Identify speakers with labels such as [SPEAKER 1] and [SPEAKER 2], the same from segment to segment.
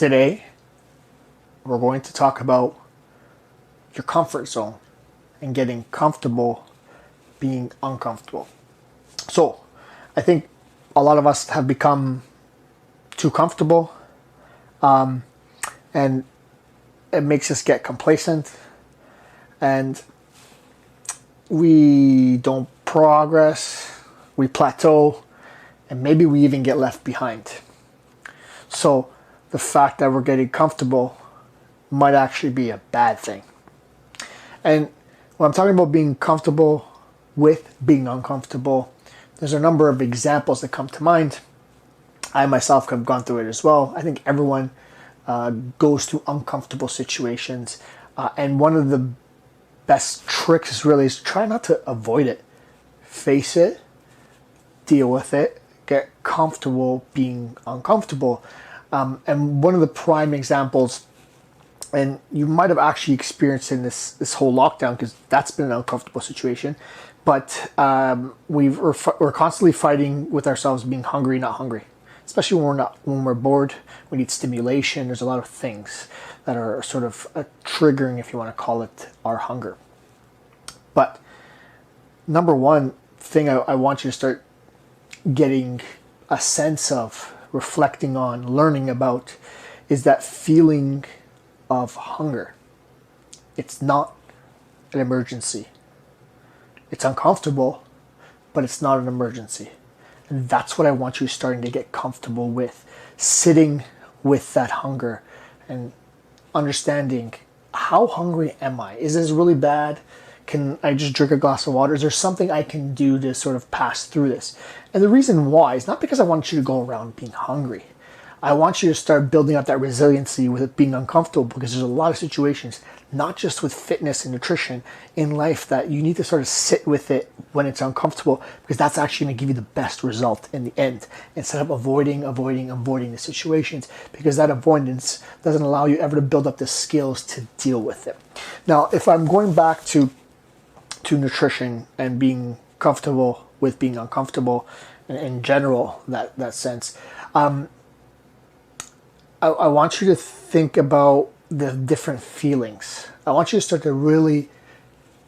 [SPEAKER 1] Today, we're going to talk about your comfort zone and getting comfortable being uncomfortable. So, I think a lot of us have become too comfortable, and it makes us get complacent, and we don't progress, we plateau, and maybe we even get left behind. So, the fact that we're getting comfortable might actually be a bad thing. And when I'm talking about being comfortable with being uncomfortable, there's a number of examples that come to mind. I myself have gone through it as well. I think everyone goes through uncomfortable situations. And one of the best tricks is try not to avoid it. Face it, deal with it, get comfortable being uncomfortable. And one of the prime examples, and you might have actually experienced in this whole lockdown, because that's been an uncomfortable situation, but we're constantly fighting with ourselves being hungry, not hungry. Especially when we're bored, we need stimulation. There's a lot of things that are sort of triggering, if you want to call it, our hunger. But number one thing I want you to start getting a sense of, reflecting on, learning about, is that feeling of hunger. It's not an emergency. It's uncomfortable, but it's not an emergency. And that's what I want you starting to get comfortable with. Sitting with that hunger and understanding, how hungry am I? Is this really bad? Can I just drink a glass of water? Is there something I can do to sort of pass through this? And the reason why is not because I want you to go around being hungry. I want you to start building up that resiliency with it being uncomfortable, because there's a lot of situations, not just with fitness and nutrition, in life, that you need to sort of sit with it when it's uncomfortable, because that's actually going to give you the best result in the end, instead of avoiding the situations, because that avoidance doesn't allow you ever to build up the skills to deal with it. Now, if I'm going back to nutrition and being comfortable with being uncomfortable, in general, that sense, I want you to think about the different feelings. I want you to start to really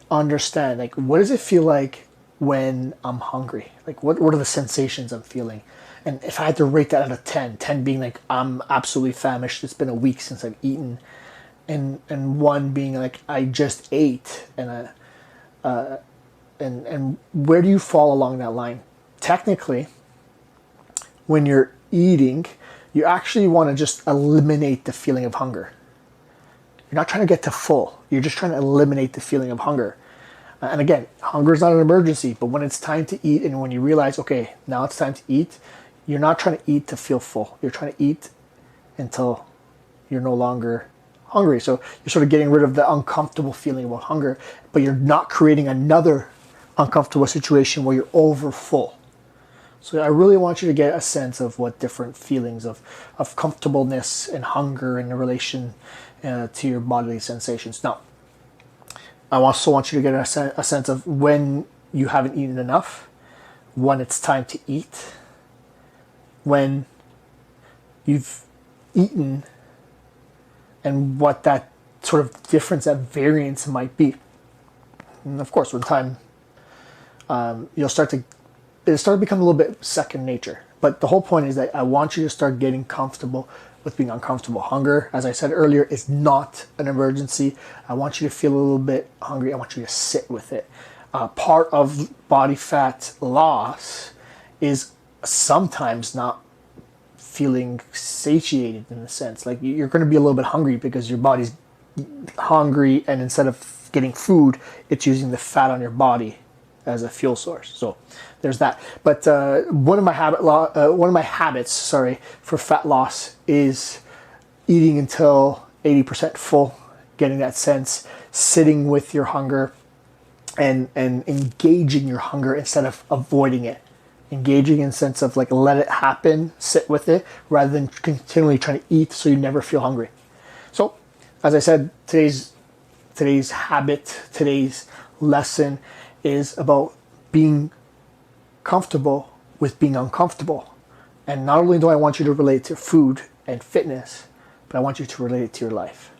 [SPEAKER 1] understand, like, what does it feel like when I'm hungry? Like, what are the sensations I'm feeling? And if I had to rate that out of 10, 10 being like, I'm absolutely famished, it's been a week since I've eaten, and 1 being like, I just ate, and where do you fall along that line? Technically, when you're eating, you actually want to just eliminate the feeling of hunger. You're not trying to get to full. You're just trying to eliminate the feeling of hunger. And again, hunger is not an emergency, but when it's time to eat and when you realize, okay, now it's time to eat, you're not trying to eat to feel full. You're trying to eat until you're no longer hungry. So you're sort of getting rid of the uncomfortable feeling about hunger, but you're not creating another uncomfortable situation where you're over full. So I really want you to get a sense of what different feelings of comfortableness and hunger in relation to your bodily sensations. Now, I also want you to get a sense of when you haven't eaten enough, when it's time to eat, when you've eaten, and what that sort of difference, that variance might be. And of course, with time, it'll start to become a little bit second nature. But the whole point is that I want you to start getting comfortable with being uncomfortable. Hunger, as I said earlier, is not an emergency. I want you to feel a little bit hungry. I want you to sit with it. Part of body fat loss is sometimes not feeling satiated, in a sense. Like, you're going to be a little bit hungry because your body's hungry, and instead of getting food, it's using the fat on your body as a fuel source. So there's that. But one of my habits for fat loss is eating until 80% full, getting that sense, sitting with your hunger, and engaging your hunger instead of avoiding it. Engaging in sense of, like, let it happen, sit with it, rather than continually trying to eat so you never feel hungry. So, as I said, today's habit, today's lesson is about being comfortable with being uncomfortable. And not only do I want you to relate to food and fitness, but I want you to relate it to your life.